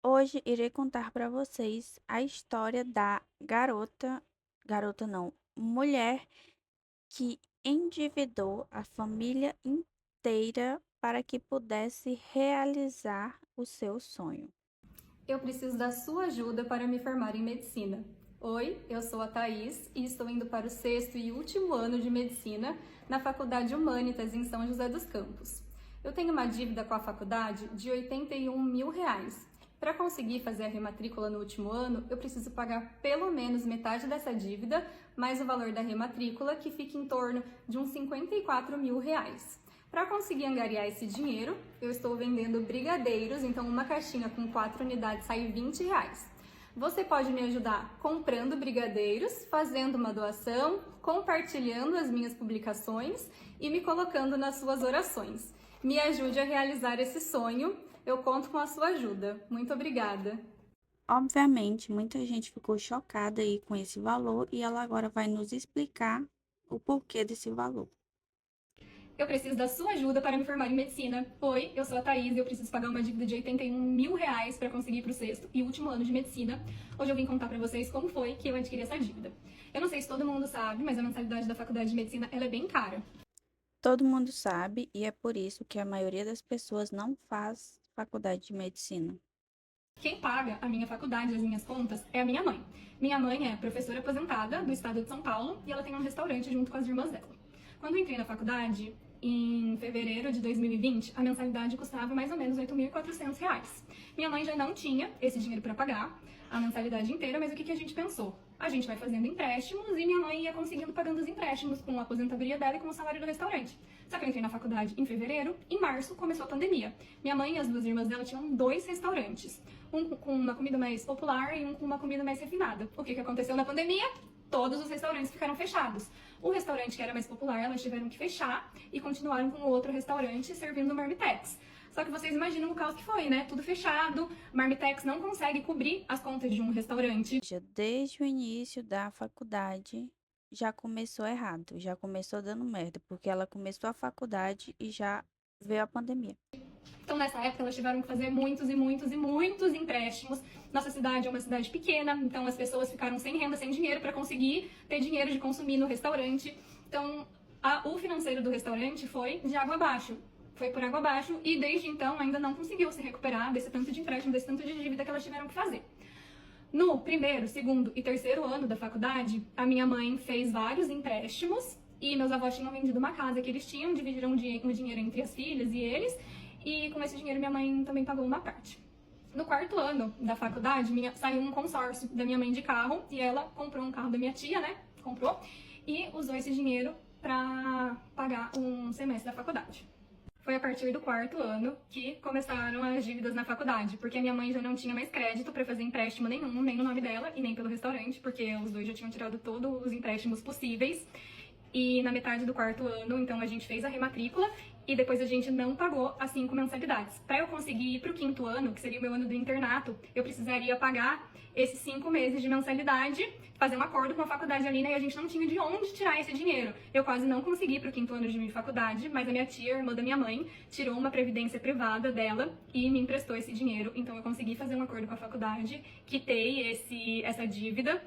Hoje irei contar para vocês a história da garota não, mulher que endividou a família inteira para que pudesse realizar o seu sonho. Eu preciso da sua ajuda para me formar em medicina. Oi, eu sou a Thaís e estou indo para o sexto e último ano de medicina na Faculdade Humanitas em São José dos Campos. Eu tenho uma dívida com a faculdade de R$ 81.000. Para conseguir fazer a rematrícula no último ano, eu preciso pagar pelo menos metade dessa dívida, mais o valor da rematrícula, que fica em torno de uns R$ 54.000. Para conseguir angariar esse dinheiro, eu estou vendendo brigadeiros, então uma caixinha com 4 unidades sai R$ 20. Você pode me ajudar comprando brigadeiros, fazendo uma doação, compartilhando as minhas publicações e me colocando nas suas orações. Me ajude a realizar esse sonho, eu conto com a sua ajuda. Muito obrigada! Obviamente, muita gente ficou chocada aí com esse valor e ela agora vai nos explicar o porquê desse valor. Eu preciso da sua ajuda para me formar em medicina. Oi, eu sou a Thaís e eu preciso pagar uma dívida de R$ 81.000 para conseguir ir para o sexto e último ano de medicina. Hoje eu vim contar para vocês como foi que eu adquiri essa dívida. Eu não sei se todo mundo sabe, mas a mensalidade da faculdade de medicina ela é bem cara. Todo mundo sabe e é por isso que a maioria das pessoas não faz faculdade de medicina. Quem paga a minha faculdade, as minhas contas, é a minha mãe. Minha mãe é professora aposentada do estado de São Paulo e ela tem um restaurante junto com as irmãs dela. Quando eu entrei na faculdade, em fevereiro de 2020, a mensalidade custava mais ou menos R$ 8.400. Minha mãe já não tinha esse dinheiro para pagar a mensalidade inteira, mas o que a gente pensou? A gente vai fazendo empréstimos e minha mãe ia conseguindo pagando os empréstimos com a aposentadoria dela e com o salário do restaurante. Só que eu entrei na faculdade em fevereiro, em março começou a pandemia. Minha mãe e as duas irmãs dela tinham 2 restaurantes, um com uma comida mais popular e um com uma comida mais refinada. O que aconteceu na pandemia? Todos os restaurantes ficaram fechados. O restaurante que era mais popular, elas tiveram que fechar e continuaram com o outro restaurante servindo marmitex. Só que vocês imaginam o caos que foi, né? Tudo fechado, marmitex não consegue cobrir as contas de um restaurante. Desde o início da faculdade já começou errado, já começou dando merda, porque ela começou a faculdade e já veio a pandemia. Então, nessa época, elas tiveram que fazer muitos e muitos e muitos empréstimos. Nossa cidade é uma cidade pequena, então as pessoas ficaram sem renda, sem dinheiro para conseguir ter dinheiro de consumir no restaurante. Então, o financeiro do restaurante foi de água abaixo. Foi por água abaixo e desde então ainda não conseguiu se recuperar desse tanto de empréstimo, desse tanto de dívida que elas tiveram que fazer. No primeiro, segundo e terceiro ano da faculdade, a minha mãe fez vários empréstimos e meus avós tinham vendido uma casa que eles tinham, dividiram o dinheiro entre as filhas e eles, e com esse dinheiro minha mãe também pagou uma parte. No quarto ano da faculdade, saiu um consórcio da minha mãe de carro e ela comprou um carro da minha tia, né? Comprou e usou esse dinheiro para pagar um semestre da faculdade. Foi a partir do quarto ano que começaram as dívidas na faculdade, porque a minha mãe já não tinha mais crédito para fazer empréstimo nenhum, nem no nome dela e nem pelo restaurante, porque os dois já tinham tirado todos os empréstimos possíveis. E na metade do quarto ano, então, a gente fez a rematrícula e depois a gente não pagou as 5 mensalidades. Para eu conseguir ir para o quinto ano, que seria o meu ano do internato, eu precisaria pagar esses 5 meses de mensalidade, fazer um acordo com a faculdade ali, né? E a gente não tinha de onde tirar esse dinheiro. Eu quase não consegui ir para o quinto ano de minha faculdade, mas a minha tia, irmã da minha mãe, tirou uma previdência privada dela e me emprestou esse dinheiro. Então eu consegui fazer um acordo com a faculdade, quitei essa dívida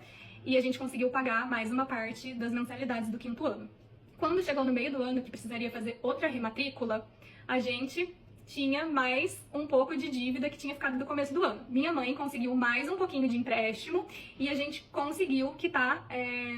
e a gente conseguiu pagar mais uma parte das mensalidades do quinto ano. Quando chegou no meio do ano, que precisaria fazer outra rematrícula, a gente tinha mais um pouco de dívida que tinha ficado do começo do ano. Minha mãe conseguiu mais um pouquinho de empréstimo e a gente conseguiu quitar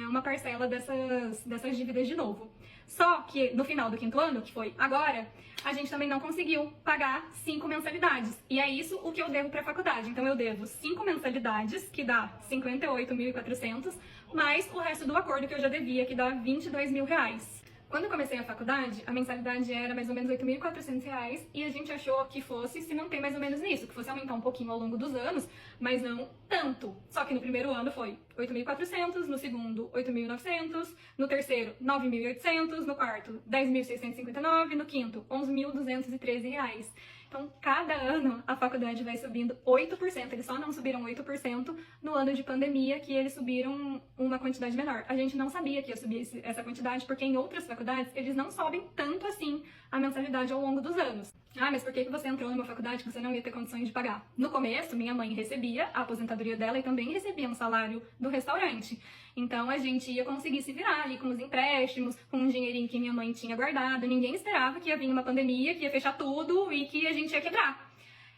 uma parcela dessas dívidas de novo. Só que no final do quinto ano, que foi agora, a gente também não conseguiu pagar 5 mensalidades. E é isso o que eu devo para a faculdade. Então eu devo 5 mensalidades, que dá 58.400, mais o resto do acordo que eu já devia, que dá R$ 22.000. Quando eu comecei a faculdade, a mensalidade era mais ou menos R$ 8.400 e a gente achou que fosse se manter mais ou menos nisso, que fosse aumentar um pouquinho ao longo dos anos, mas não tanto. Só que no primeiro ano foi 8.400, no segundo 8.900, no terceiro 9.800, no quarto 10.659, no quinto R$ 11.213. Então, cada ano a faculdade vai subindo 8%. Eles só não subiram 8% no ano de pandemia, que eles subiram uma quantidade menor. A gente não sabia que ia subir essa quantidade, porque em outras faculdades eles não sobem tanto assim a mensalidade ao longo dos anos. Ah, mas por que você entrou numa faculdade que você não ia ter condições de pagar? No começo, minha mãe recebia a aposentadoria dela e também recebia um salário do restaurante. Então a gente ia conseguir se virar ali com os empréstimos, com um dinheirinho que minha mãe tinha guardado. Ninguém esperava que ia vir uma pandemia, que ia fechar tudo e que a gente ia quebrar.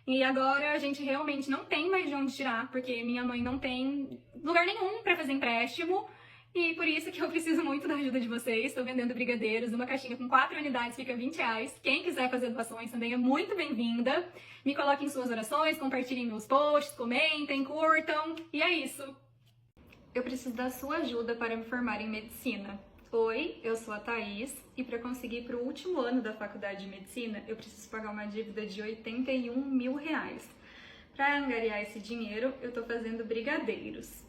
E agora a gente realmente não tem mais de onde tirar, porque minha mãe não tem lugar nenhum para fazer empréstimo. E por isso que eu preciso muito da ajuda de vocês. Estou vendendo brigadeiros, uma caixinha com 4 unidades fica R$ 20. Quem quiser fazer doações também é muito bem-vinda. Me coloquem em suas orações, compartilhem meus posts, comentem, curtam. E é isso. Eu preciso da sua ajuda para me formar em medicina. Oi, eu sou a Thaís e para conseguir para o último ano da faculdade de medicina, eu preciso pagar uma dívida de R$ 81 mil. Para angariar esse dinheiro, eu estou fazendo brigadeiros.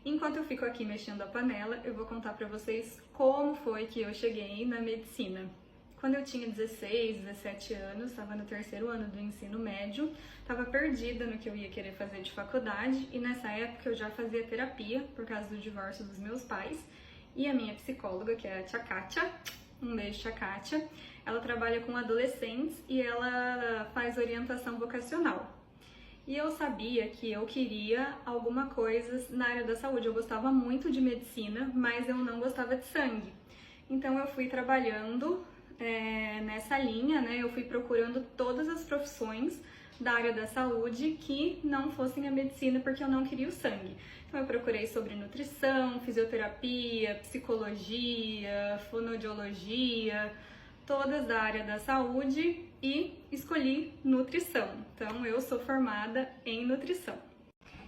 Enquanto eu fico aqui mexendo a panela, eu vou contar para vocês como foi que eu cheguei na medicina. Quando eu tinha 16, 17 anos, estava no terceiro ano do ensino médio, estava perdida no que eu ia querer fazer de faculdade e nessa época eu já fazia terapia por causa do divórcio dos meus pais e a minha psicóloga, que é a Tia Kátia, um beijo Tia Kátia, ela trabalha com adolescentes e ela faz orientação vocacional. E eu sabia que eu queria alguma coisa na área da saúde. Eu gostava muito de medicina, mas eu não gostava de sangue. Então eu fui trabalhando nessa linha, né? Eu fui procurando todas as profissões da área da saúde que não fossem a medicina, porque eu não queria o sangue. Então eu procurei sobre nutrição, fisioterapia, psicologia, fonoaudiologia, todas da área da saúde e escolhi nutrição. Então eu sou formada em nutrição.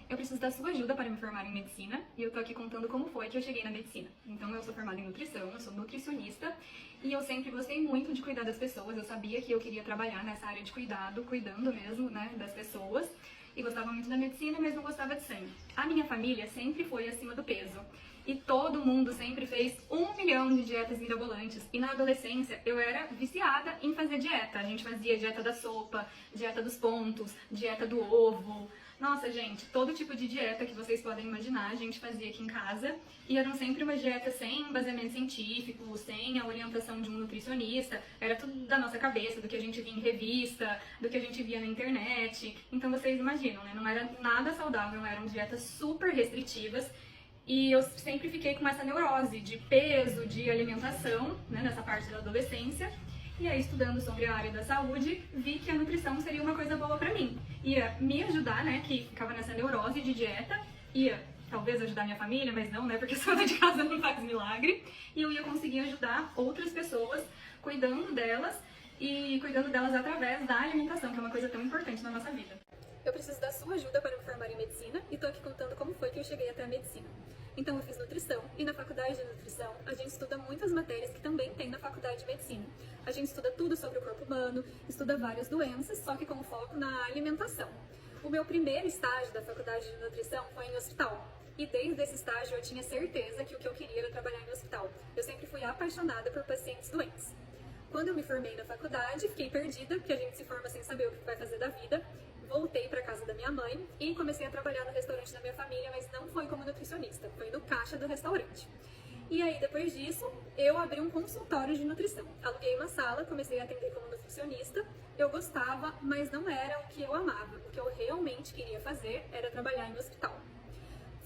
Eu preciso da sua ajuda para me formar em medicina e eu tô aqui contando como foi que eu cheguei na medicina. Então eu sou formada em nutrição, eu sou nutricionista e eu sempre gostei muito de cuidar das pessoas. Eu sabia que eu queria trabalhar nessa área de cuidado, cuidando mesmo, né, das pessoas. E gostava muito da medicina, mas não gostava de sangue. A minha família sempre foi acima do peso. E todo mundo sempre fez 1 milhão de dietas mirabolantes. E na adolescência eu era viciada em fazer dieta. A gente fazia dieta da sopa, dieta dos pontos, dieta do ovo. Nossa, gente, todo tipo de dieta que vocês podem imaginar a gente fazia aqui em casa. E eram sempre uma dieta sem embasamento científico, sem a orientação de um nutricionista. Era tudo da nossa cabeça, do que a gente via em revista, do que a gente via na internet. Então vocês imaginam, né? Não era nada saudável, eram dietas super restritivas. E eu sempre fiquei com essa neurose de peso, de alimentação, né, nessa parte da adolescência. E aí, estudando sobre a área da saúde, vi que a nutrição seria uma coisa boa pra mim. Ia me ajudar, né, que ficava nessa neurose de dieta, ia talvez ajudar minha família, mas não, né, porque só de casa não faz milagre. E eu ia conseguir ajudar outras pessoas, cuidando delas e cuidando delas através da alimentação, que é uma coisa tão importante na nossa vida. Eu preciso da sua ajuda para me formar em medicina e tô aqui contando como foi que eu cheguei até a medicina. Então eu fiz nutrição e na faculdade de nutrição a gente estuda muitas matérias que também tem na faculdade de medicina. A gente estuda tudo sobre o corpo humano, estuda várias doenças, só que com foco na alimentação. O meu primeiro estágio da faculdade de nutrição foi em hospital. E desde esse estágio eu tinha certeza que o que eu queria era trabalhar em hospital. Eu sempre fui apaixonada por pacientes doentes. Quando eu me formei na faculdade, fiquei perdida, porque a gente se forma sem saber o que vai fazer da vida. Voltei para casa da minha mãe e comecei a trabalhar no restaurante da minha família, mas não foi como nutricionista, foi no caixa do restaurante. E aí, depois disso, eu abri um consultório de nutrição. Aluguei uma sala, comecei a atender como nutricionista. Eu gostava, mas não era o que eu amava. O que eu realmente queria fazer era trabalhar em hospital.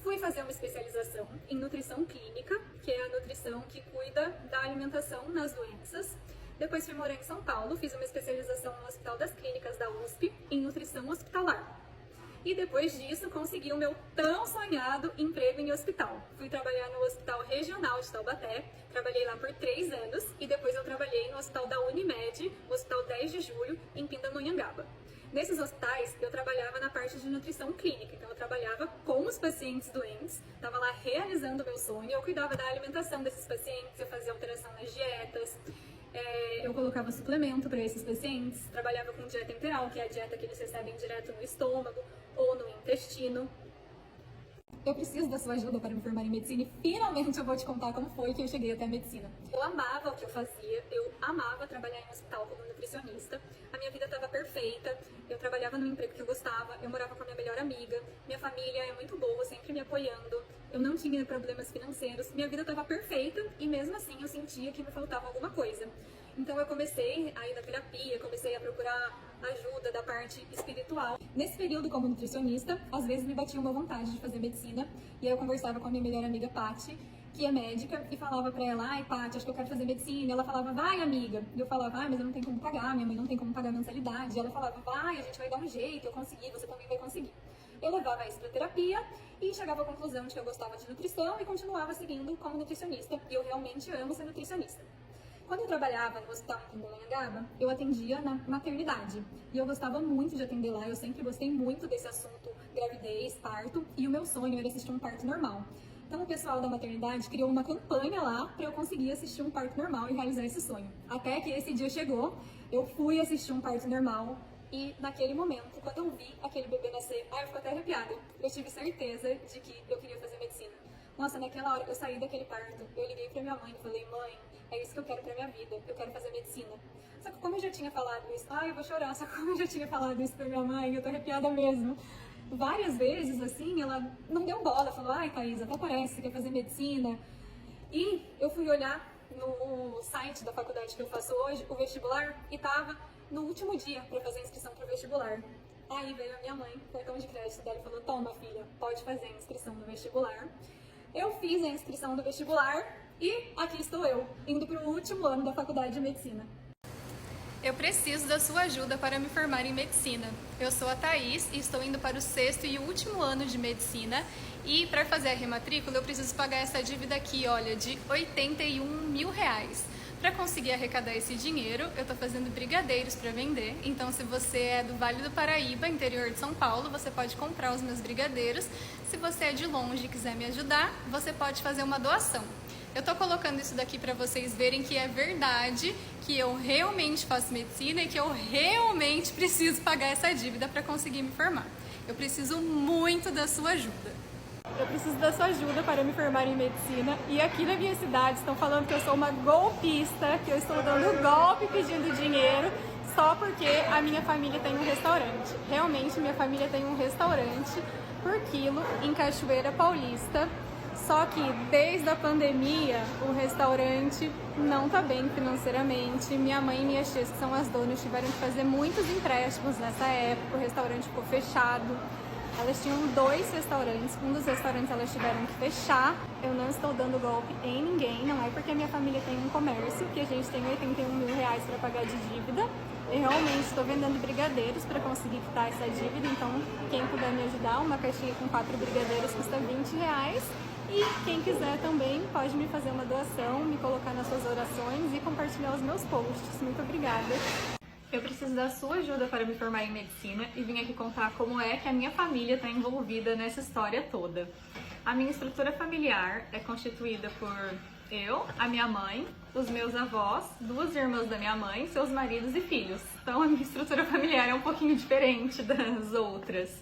Fui fazer uma especialização em nutrição clínica, que é a nutrição que cuida da alimentação nas doenças. Depois fui morar em São Paulo, fiz uma especialização no Hospital das Clínicas da USP em nutrição hospitalar. E depois disso consegui o meu tão sonhado emprego em hospital. Fui trabalhar no Hospital Regional de Taubaté, trabalhei lá por 3 anos e depois eu trabalhei no Hospital da Unimed, Hospital 10 de Julho, em Pindamonhangaba. Nesses hospitais, eu trabalhava na parte de nutrição clínica, então eu trabalhava com os pacientes doentes, estava lá realizando o meu sonho, eu cuidava da alimentação desses pacientes, eu fazia alteração nas dietas, eu colocava suplemento para esses pacientes, trabalhava com dieta enteral, que é a dieta que eles recebem direto no estômago ou no intestino. Eu preciso da sua ajuda para me formar em medicina e finalmente eu vou te contar como foi que eu cheguei até a medicina. Eu amava o que eu fazia, eu amava trabalhar em um hospital como nutricionista, a minha vida estava perfeita, eu trabalhava no emprego que eu gostava, eu morava com a minha melhor amiga, minha família é muito boa, sempre me apoiando, eu não tinha problemas financeiros, minha vida estava perfeita e mesmo assim eu sentia que me faltava alguma coisa. Então eu comecei a ir na terapia, comecei a procurar ajuda da parte espiritual. Nesse período como nutricionista, às vezes me batia uma vontade de fazer medicina e aí eu conversava com a minha melhor amiga Paty, que é médica, e falava pra ela: ai, Paty, acho que eu quero fazer medicina. E ela falava: vai, amiga. E eu falava: ai, mas eu não tenho como pagar, minha mãe não tem como pagar mensalidade. E ela falava: vai, a gente vai dar um jeito, eu consegui, você também vai conseguir. Eu levava isso pra terapia e chegava à conclusão de que eu gostava de nutrição e continuava seguindo como nutricionista. E eu realmente amo ser nutricionista. Quando eu trabalhava no hospital em Pindamonhangaba, eu atendia na maternidade. E eu gostava muito de atender lá, eu sempre gostei muito desse assunto, gravidez, parto, e o meu sonho era assistir um parto normal. Então o pessoal da maternidade criou uma campanha lá para eu conseguir assistir um parto normal e realizar esse sonho. Até que esse dia chegou, eu fui assistir um parto normal e naquele momento, quando eu vi aquele bebê nascer, eu fico até arrepiada. Eu tive certeza de que eu queria fazer medicina. Nossa, naquela hora que eu saí daquele parto, eu liguei pra minha mãe e falei: mãe, é isso que eu quero pra minha vida, eu quero fazer medicina. Só que como eu já tinha falado isso, eu vou chorar, só que como eu já tinha falado isso pra minha mãe, eu tô arrepiada mesmo. Várias vezes, assim, ela não deu bola, falou: ai, Thaís, até parece que quer fazer medicina. E eu fui olhar no site da faculdade que eu faço hoje, o vestibular, e tava no último dia pra fazer a inscrição pro vestibular. Aí veio a minha mãe, cartão de crédito dela, e falou: toma, filha, pode fazer a inscrição no vestibular. Eu fiz a inscrição do vestibular e aqui estou eu, indo para o último ano da faculdade de medicina. Eu preciso da sua ajuda para me formar em medicina. Eu sou a Thaís e estou indo para o 6º e último ano de medicina. E para fazer a rematrícula eu preciso pagar essa dívida aqui, olha, de R$81 mil. Para conseguir arrecadar esse dinheiro, eu estou fazendo brigadeiros para vender. Então, se você é do Vale do Paraíba, interior de São Paulo, você pode comprar os meus brigadeiros. Se você é de longe e quiser me ajudar, você pode fazer uma doação. Eu tô colocando isso daqui para vocês verem que é verdade, que eu realmente faço medicina e que eu realmente preciso pagar essa dívida para conseguir me formar. Eu preciso muito da sua ajuda. Eu preciso da sua ajuda para me formar em medicina e aqui na minha cidade estão falando que eu sou uma golpista, que eu estou dando golpe pedindo dinheiro só porque a minha família tem um restaurante. Realmente, minha família tem um restaurante por quilo em Cachoeira Paulista. Só que desde a pandemia o restaurante não tá bem financeiramente. Minha mãe e minhas tias, que são as donas, tiveram que fazer muitos empréstimos nessa época. O restaurante ficou fechado. Elas tinham 2 restaurantes, um dos restaurantes elas tiveram que fechar. Eu não estou dando golpe em ninguém, não é porque a minha família tem um comércio que a gente tem R$81 mil para pagar de dívida. Eu realmente estou vendendo brigadeiros para conseguir quitar essa dívida, então quem puder me ajudar, uma caixinha com 4 brigadeiros custa R$20. E quem quiser também pode me fazer uma doação, me colocar nas suas orações e compartilhar os meus posts. Muito obrigada! Eu preciso da sua ajuda para me formar em medicina e vim aqui contar como é que a minha família está envolvida nessa história toda. A minha estrutura familiar é constituída por eu, a minha mãe, os meus avós, 2 irmãs da minha mãe, seus maridos e filhos. Então a minha estrutura familiar é um pouquinho diferente das outras.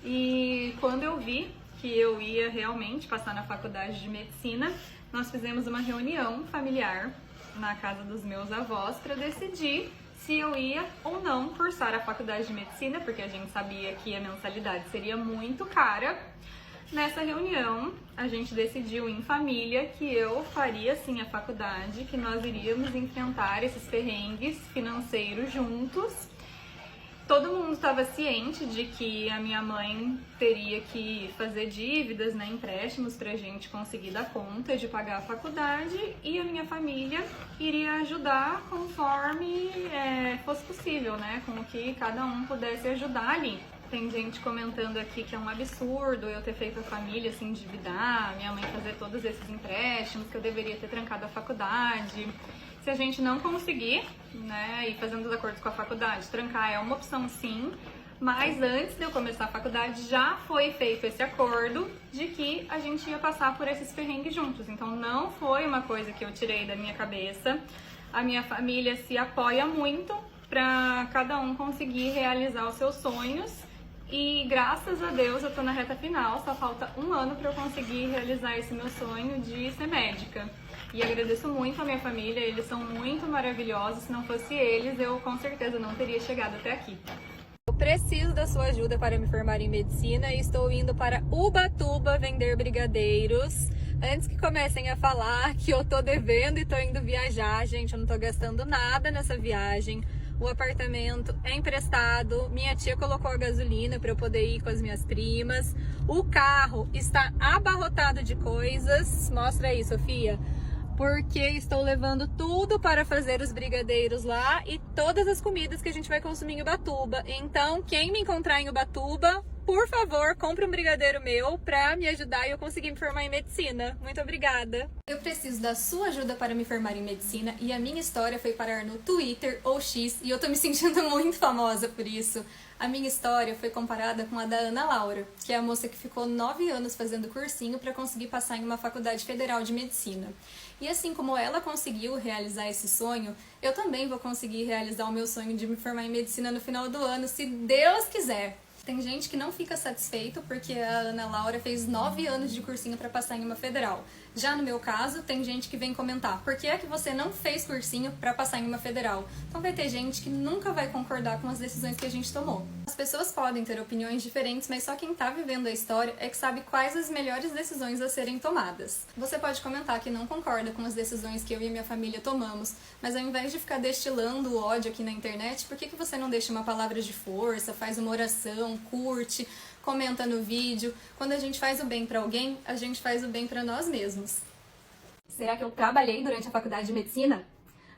E quando eu vi que eu ia realmente passar na faculdade de medicina, nós fizemos uma reunião familiar na casa dos meus avós para decidir se eu ia ou não cursar a faculdade de medicina, porque a gente sabia que a mensalidade seria muito cara. Nessa reunião, a gente decidiu em família que eu faria sim a faculdade, que nós iríamos enfrentar esses perrengues financeiros juntos. Todo mundo estava ciente de que a minha mãe teria que fazer dívidas, né, empréstimos para a gente conseguir dar conta de pagar a faculdade, e a minha família iria ajudar conforme fosse possível, né, com o que cada um pudesse ajudar ali. Tem gente comentando aqui que é um absurdo eu ter feito a família se endividar, minha mãe fazer todos esses empréstimos, que eu deveria ter trancado a faculdade. Se a gente não conseguir, né, ir fazendo os acordos com a faculdade, trancar é uma opção sim, mas antes de eu começar a faculdade já foi feito esse acordo de que a gente ia passar por esses perrengues juntos. Então não foi uma coisa que eu tirei da minha cabeça. A minha família se apoia muito para cada um conseguir realizar os seus sonhos. E graças a Deus eu tô na reta final, só falta 1 ano para eu conseguir realizar esse meu sonho de ser médica. E agradeço muito a minha família, eles são muito maravilhosos, se não fosse eles eu com certeza não teria chegado até aqui. Eu Preciso da sua ajuda para me formar em medicina e estou indo para Ubatuba vender brigadeiros. Antes que comecem a falar que eu tô devendo e tô indo viajar, gente, eu não tô gastando nada nessa viagem. O apartamento é emprestado, minha tia colocou a gasolina para eu poder ir com as minhas primas. O carro está abarrotado de coisas. Mostra aí, Sofia. Porque estou levando tudo para fazer os brigadeiros lá e todas as comidas que a gente vai consumir em Ubatuba. Então, quem me encontrar em Ubatuba, por favor, compre um brigadeiro meu para me ajudar e eu conseguir me formar em medicina. Muito obrigada! Eu preciso da sua ajuda para me formar em medicina e a minha história foi parar no Twitter ou X e eu tô me sentindo muito famosa por isso. A minha história foi comparada com a da Ana Laura, que é a moça que ficou 9 anos fazendo cursinho para conseguir passar em uma faculdade federal de medicina. E assim como ela conseguiu realizar esse sonho, eu também vou conseguir realizar o meu sonho de me formar em medicina no final do ano, se Deus quiser. Tem gente que não fica satisfeito porque a Ana Laura fez 9 anos de cursinho para passar em uma federal. Já no meu caso, tem gente que vem comentar: por que é que você não fez cursinho para passar em uma federal? Então vai ter gente que nunca vai concordar com as decisões que a gente tomou. As pessoas podem ter opiniões diferentes, mas só quem tá vivendo a história é que sabe quais as melhores decisões a serem tomadas. Você pode comentar que não concorda com as decisões que eu e minha família tomamos, mas ao invés de ficar destilando o ódio aqui na internet, por que você não deixa uma palavra de força, faz uma oração, curte, comenta no vídeo? Quando a gente faz o bem pra alguém, a gente faz o bem pra nós mesmos. Será que eu trabalhei durante a faculdade de medicina?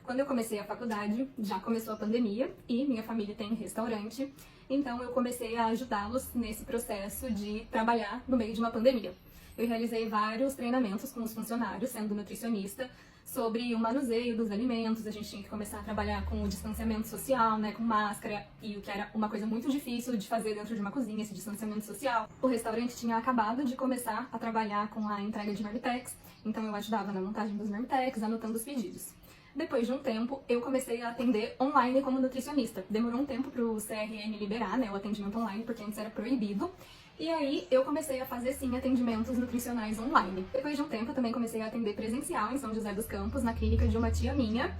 Quando eu comecei a faculdade, já começou a pandemia e minha família tem restaurante, então eu comecei a ajudá-los nesse processo de trabalhar no meio de uma pandemia. Eu realizei vários treinamentos com os funcionários, sendo nutricionista, sobre o manuseio dos alimentos. A gente tinha que começar a trabalhar com o distanciamento social, né, com máscara, e o que era uma coisa muito difícil de fazer dentro de uma cozinha, esse distanciamento social. O restaurante tinha acabado de começar a trabalhar com a entrega de marmitex, então eu ajudava na montagem dos marmitex, anotando os pedidos. Depois de um tempo, eu comecei a atender online como nutricionista. Demorou um tempo para o CRM liberar, né, o atendimento online, porque antes era proibido. E aí eu comecei a fazer sim atendimentos nutricionais online. Depois de um tempo eu também comecei a atender presencial em São José dos Campos, na clínica de uma tia minha.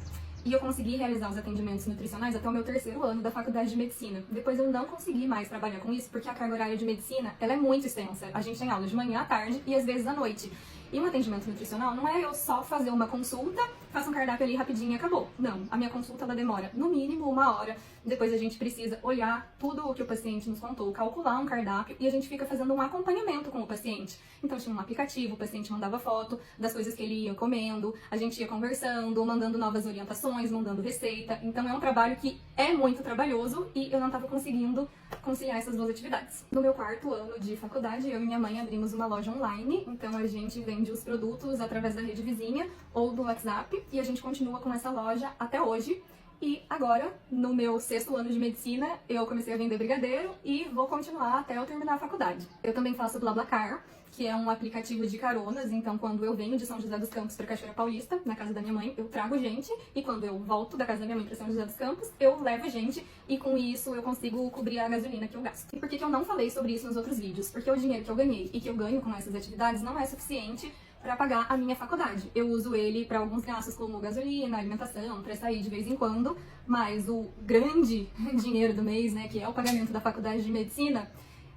E eu consegui realizar os atendimentos nutricionais até o meu 3º ano da faculdade de medicina. Depois eu não consegui mais trabalhar com isso, porque a carga horária de medicina ela é muito extensa. A gente tem aula de manhã à tarde e às vezes à noite. E um atendimento nutricional não é eu só fazer uma consulta, faço um cardápio ali rapidinho e acabou. Não, a minha consulta ela demora no mínimo 1 hora. Depois a gente precisa olhar tudo o que o paciente nos contou, calcular um cardápio e a gente fica fazendo um acompanhamento com o paciente. Então tinha um aplicativo, o paciente mandava foto das coisas que ele ia comendo, a gente ia conversando, mandando novas orientações, mandando receita. Então é um trabalho que é muito trabalhoso e eu não estava conseguindo conciliar essas 2 atividades. No meu 4º ano de faculdade, eu e minha mãe abrimos uma loja online, então a gente vende os produtos através da rede vizinha ou do WhatsApp e a gente continua com essa loja até hoje. E agora, no meu 6º ano de medicina, eu comecei a vender brigadeiro e vou continuar até eu terminar a faculdade. Eu também faço BlaBlaCar, que é um aplicativo de caronas, então quando eu venho de São José dos Campos para Cachoeira Paulista, na casa da minha mãe, eu trago gente, e quando eu volto da casa da minha mãe para São José dos Campos, eu levo gente, e com isso eu consigo cobrir a gasolina que eu gasto. E por que eu não falei sobre isso nos outros vídeos? Porque o dinheiro que eu ganhei e que eu ganho com essas atividades não é suficiente para pagar a minha faculdade. Eu uso ele para alguns gastos como gasolina, alimentação, para sair de vez em quando, mas o grande dinheiro do mês, né, que é o pagamento da faculdade de medicina,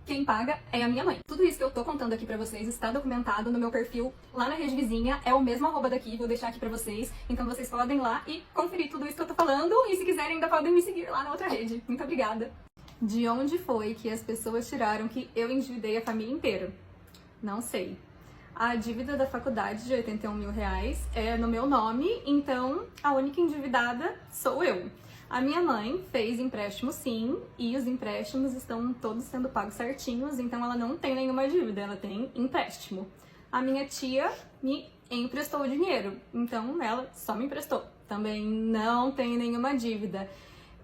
quem paga é a minha mãe. Tudo isso que eu tô contando aqui pra vocês está documentado no meu perfil lá na rede vizinha, é o mesmo arroba daqui, vou deixar aqui pra vocês, então vocês podem ir lá e conferir tudo isso que eu tô falando, e se quiserem ainda podem me seguir lá na outra rede. Muito obrigada! De onde foi que as pessoas tiraram que eu endividei a família inteira? Não sei. A dívida da faculdade de 81 mil reais é no meu nome, então a única endividada sou eu. A minha mãe fez empréstimo sim, e os empréstimos estão todos sendo pagos certinhos, então ela não tem nenhuma dívida, ela tem empréstimo. A minha tia me emprestou dinheiro, então ela só me emprestou. Também não tem nenhuma dívida.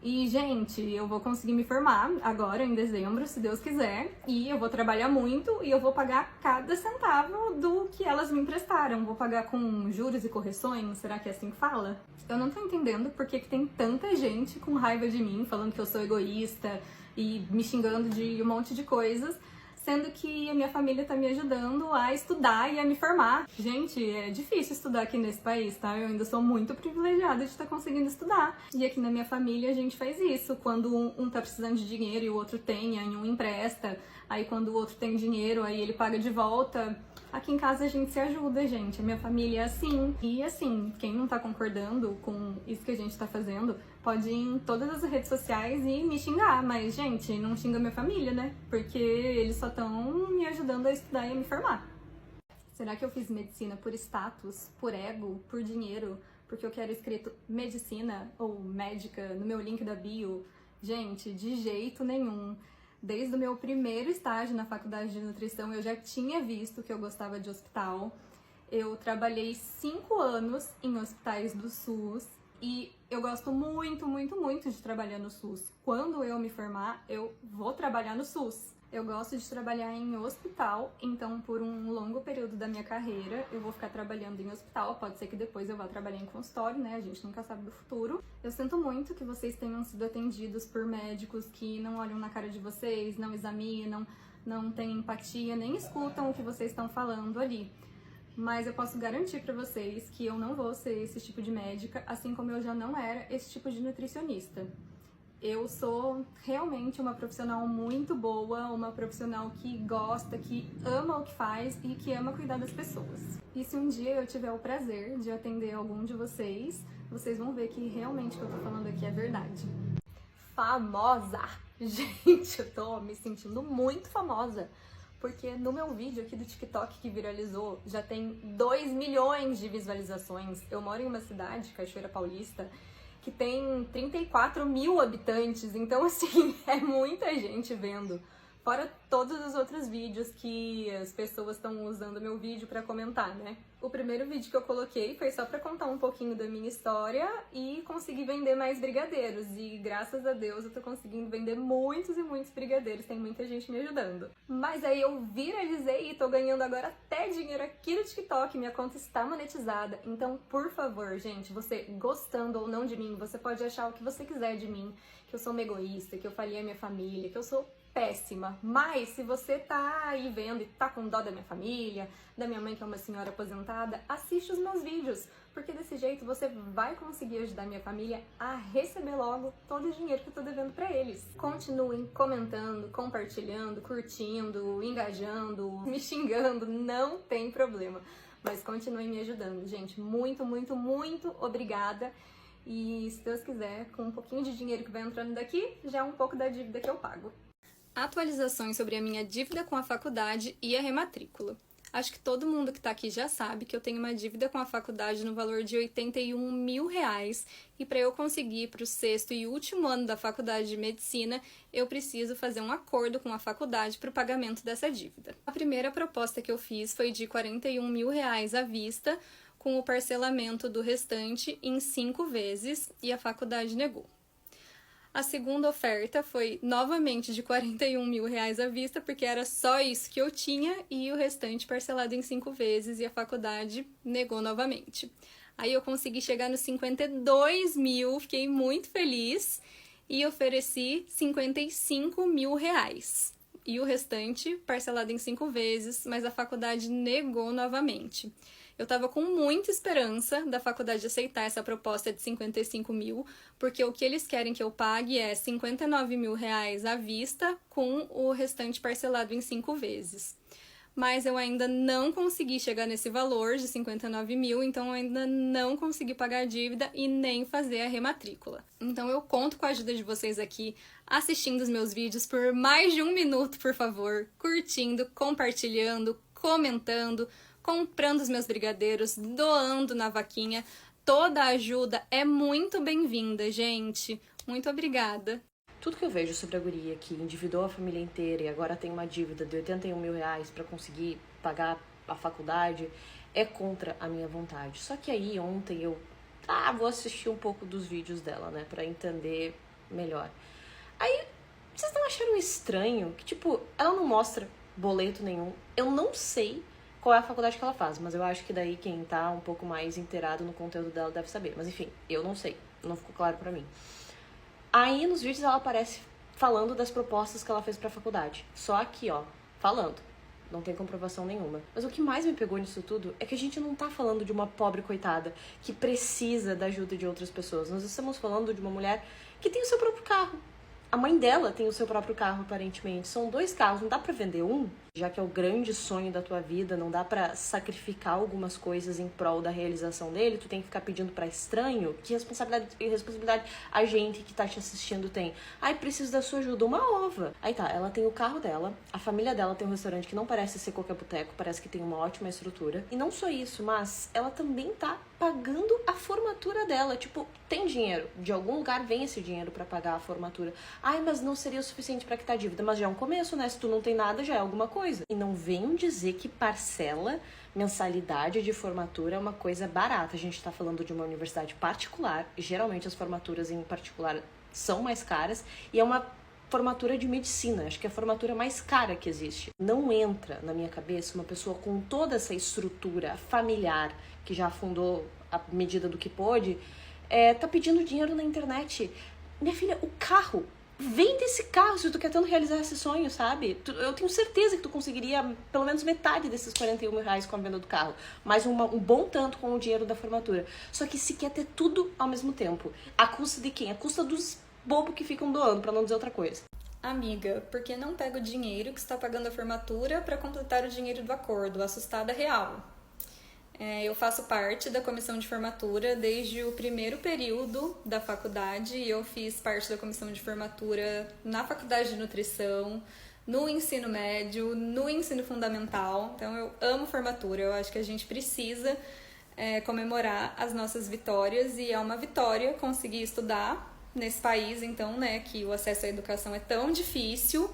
E, gente, eu vou conseguir me formar agora, em dezembro, se Deus quiser. E eu vou trabalhar muito e eu vou pagar cada centavo do que elas me emprestaram. Vou pagar com juros e correções, será que é assim que fala? Eu não tô entendendo por que tem tanta gente com raiva de mim, falando que eu sou egoísta e me xingando de um monte de coisas, sendo que a minha família tá me ajudando a estudar e a me formar. Gente, é difícil estudar aqui nesse país, tá? Eu ainda sou muito privilegiada de estar conseguindo estudar. E aqui na minha família a gente faz isso. Quando um tá precisando de dinheiro e o outro tem, aí um empresta. Aí quando o outro tem dinheiro, aí ele paga de volta. Aqui em casa a gente se ajuda, gente. A minha família é assim. E assim, quem não tá concordando com isso que a gente tá fazendo, pode ir em todas as redes sociais e me xingar. Mas, gente, não xinga minha família, né? Porque eles só estão me ajudando a estudar e a me formar. Será que eu fiz medicina por status, por ego, por dinheiro? Porque eu quero escrito medicina ou médica no meu link da bio? Gente, de jeito nenhum. Desde o meu primeiro estágio na faculdade de nutrição, eu já tinha visto que eu gostava de hospital. Eu trabalhei 5 anos em hospitais do SUS e eu gosto muito, muito, muito de trabalhar no SUS. Quando eu me formar, eu vou trabalhar no SUS. Eu gosto de trabalhar em hospital, então por um longo período da minha carreira eu vou ficar trabalhando em hospital. Pode ser que depois eu vá trabalhar em consultório, né? A gente nunca sabe do futuro. Eu sinto muito que vocês tenham sido atendidos por médicos que não olham na cara de vocês, não examinam, não têm empatia, nem escutam o que vocês estão falando ali. Mas eu posso garantir pra vocês que eu não vou ser esse tipo de médica, assim como eu já não era esse tipo de nutricionista. Eu sou realmente uma profissional muito boa, uma profissional que gosta, que ama o que faz e que ama cuidar das pessoas. E se um dia eu tiver o prazer de atender algum de vocês, vocês vão ver que realmente o que eu tô falando aqui é verdade. Famosa! Gente, eu tô me sentindo muito famosa. Porque no meu vídeo aqui do TikTok que viralizou, já tem 2 milhões de visualizações. Eu moro em uma cidade, Cachoeira Paulista, que tem 34 mil habitantes, então assim, é muita gente vendo. Fora todos os outros vídeos que as pessoas estão usando meu vídeo pra comentar, né? O primeiro vídeo que eu coloquei foi só pra contar um pouquinho da minha história e conseguir vender mais brigadeiros. E graças a Deus eu tô conseguindo vender muitos e muitos brigadeiros, tem muita gente me ajudando. Mas aí eu viralizei e tô ganhando agora até dinheiro aqui no TikTok, minha conta está monetizada. Então, por favor, gente, você gostando ou não de mim, você pode achar o que você quiser de mim, que eu sou uma egoísta, que eu falhei a minha família, que eu sou péssima, mas se você tá aí vendo e tá com dó da minha família, da minha mãe que é uma senhora aposentada, assiste os meus vídeos, porque desse jeito você vai conseguir ajudar minha família a receber logo todo o dinheiro que eu tô devendo pra eles. Continuem comentando, compartilhando, curtindo, engajando, me xingando, não tem problema, mas continuem me ajudando, gente. Muito, muito, muito obrigada. E se Deus quiser, com um pouquinho de dinheiro que vai entrando daqui, já é um pouco da dívida que eu pago. Atualizações sobre a minha dívida com a faculdade e a rematrícula. Acho que todo mundo que tá aqui já sabe que eu tenho uma dívida com a faculdade no valor de R$81 mil, e para eu conseguir para o 6º e último ano da faculdade de medicina, eu preciso fazer um acordo com a faculdade para o pagamento dessa dívida. A primeira proposta que eu fiz foi de R$41 mil à vista, com o parcelamento do restante em 5 vezes, e a faculdade negou. A segunda oferta foi novamente de R$41 mil à vista, porque era só isso que eu tinha, e o restante parcelado em 5 vezes, e a faculdade negou novamente. Aí eu consegui chegar nos 52 mil, fiquei muito feliz, e ofereci R$55 mil. E o restante parcelado em 5 vezes, mas a faculdade negou novamente. Eu estava com muita esperança da faculdade aceitar essa proposta de 55 mil, porque o que eles querem que eu pague é R$59 mil à vista, com o restante parcelado em 5 vezes. Mas eu ainda não consegui chegar nesse valor de 59 mil, então eu ainda não consegui pagar a dívida e nem fazer a rematrícula. Então eu conto com a ajuda de vocês aqui, assistindo os meus vídeos por mais de 1 minuto, por favor, curtindo, compartilhando, comentando, comprando os meus brigadeiros, doando na vaquinha. Toda ajuda é muito bem-vinda, gente. Muito obrigada. Tudo que eu vejo sobre a guria que endividou a família inteira e agora tem uma dívida de R$81 mil para conseguir pagar a faculdade é contra a minha vontade. Só que aí ontem eu vou assistir um pouco dos vídeos dela, né, pra entender melhor. Aí, vocês não acharam estranho que, tipo, ela não mostra boleto nenhum? Eu não sei qual é a faculdade que ela faz, mas eu acho que daí quem tá um pouco mais inteirado no conteúdo dela deve saber. Mas enfim, eu não sei, não ficou claro pra mim. Aí nos vídeos ela aparece falando das propostas que ela fez pra faculdade. Só aqui, ó, falando. Não tem comprovação nenhuma. Mas o que mais me pegou nisso tudo é que a gente não tá falando de uma pobre coitada que precisa da ajuda de outras pessoas. Nós estamos falando de uma mulher que tem o seu próprio carro. A mãe dela tem o seu próprio carro, aparentemente. São 2 carros, não dá pra vender um? Já que é o grande sonho da tua vida, não dá pra sacrificar algumas coisas em prol da realização dele, tu tem que ficar pedindo pra estranho? Que responsabilidade a gente que tá te assistindo tem? Ai, preciso da sua ajuda, uma ova. Aí tá, ela tem o carro dela, a família dela tem um restaurante que não parece ser qualquer boteco, parece que tem uma ótima estrutura. E não só isso, mas ela também tá pagando a formatura dela. Tipo, tem dinheiro, de algum lugar vem esse dinheiro pra pagar a formatura. Ai, mas não seria o suficiente pra quitar a dívida. Mas já é um começo, né? Se tu não tem nada, já é alguma coisa. E não venham dizer que parcela, mensalidade de formatura é uma coisa barata. A gente tá falando de uma universidade particular. Geralmente as formaturas em particular são mais caras. E é uma formatura de medicina. Acho que é a formatura mais cara que existe. Não entra na minha cabeça uma pessoa com toda essa estrutura familiar, que já afundou à medida do que pôde, tá pedindo dinheiro na internet. Minha filha, o carro, vende esse carro se tu quer tanto realizar esse sonho, sabe? Eu tenho certeza que tu conseguiria pelo menos metade desses 41 mil reais com a venda do carro. Mais um bom tanto com o dinheiro da formatura. Só que se quer ter tudo ao mesmo tempo. A custa de quem? A custa dos bobos que ficam doando, pra não dizer outra coisa. Amiga, por que não pega o dinheiro que está pagando a formatura para completar o dinheiro do acordo? Assustada real. Eu faço parte da comissão de formatura desde o primeiro período da faculdade e eu fiz parte da comissão de formatura na faculdade de nutrição, no ensino médio, no ensino fundamental. Então eu amo formatura, eu acho que a gente precisa comemorar as nossas vitórias e é uma vitória conseguir estudar nesse país, então, né, que o acesso à educação é tão difícil